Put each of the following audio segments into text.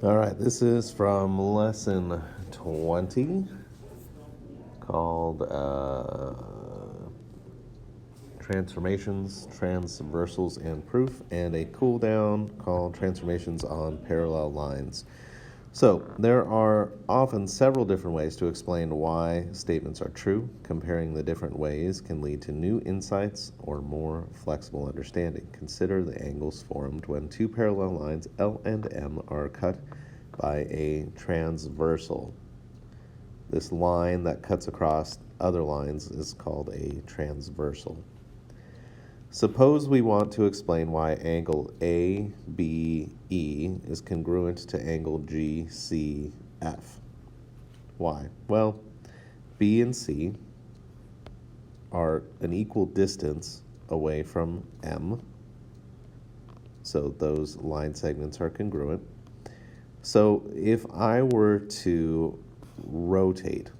All right, this is from lesson 20 called Transformations, Transversals, and Proof, and a cool down called Transformations on Parallel Lines. So, there are often several different ways to explain why statements are true. Comparing the different ways can lead to new insights or more flexible understanding. Consider the angles formed when two parallel lines L and M are cut by a transversal. This line that cuts across other lines is called a transversal. Suppose we want to explain why angle ABE is congruent to angle GCF. Why? Well, B and C are an equal distance away from M, so those line segments are congruent. So if I were to rotate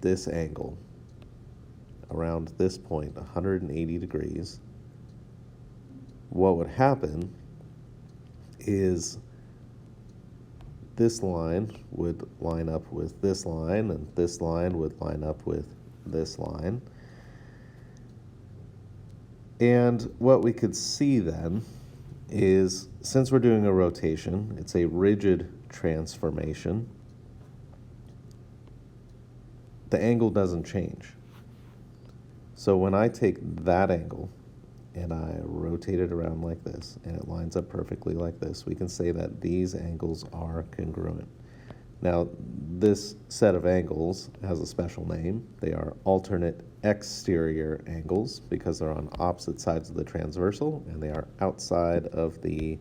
this angle around this point 180 degrees, what would happen is this line would line up with this line, and this line would line up with this line. And what we could see then is, since we're doing a rotation, it's a rigid transformation, the angle doesn't change. So when I take that angle and I rotate it around like this, and it lines up perfectly like this, we can say that these angles are congruent. Now, this set of angles has a special name. They are alternate exterior angles because they're on opposite sides of the transversal, and they are outside of the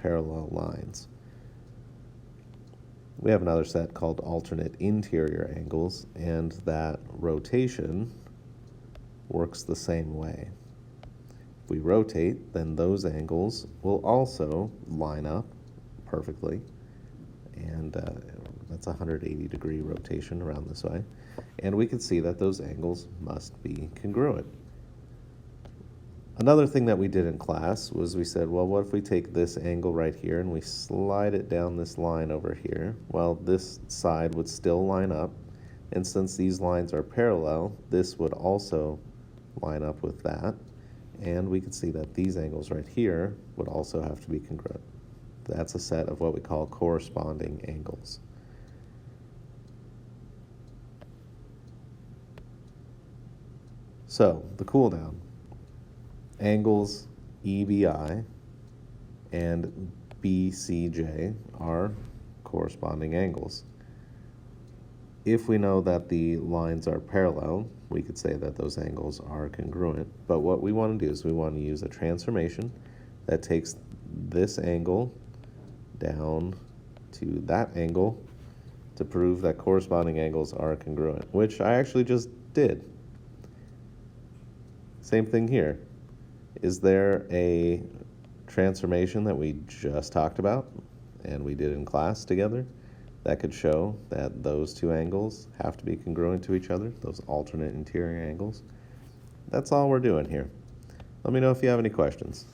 parallel lines. We have another set called alternate interior angles, and that rotation works the same way. If we rotate, then those angles will also line up perfectly, and that's a 180 degree rotation around this way, and we can see that those angles must be congruent. Another thing that we did in class was we said, well, what if we take this angle right here and we slide it down this line over here? Well, this side would still line up, and since these lines are parallel, this would also line up with that, and we can see that these angles right here would also have to be congruent. That's a set of what we call corresponding angles. So, the cool down. Angles EBI and BCJ are corresponding angles. If we know that the lines are parallel, we could say that those angles are congruent. But what we want to do is we want to use a transformation that takes this angle down to that angle to prove that corresponding angles are congruent, which I actually just did. Same thing here. Is there a transformation that we just talked about and we did in class together that could show that those two angles have to be congruent to each other, those alternate interior angles? That's all we're doing here. Let me know if you have any questions.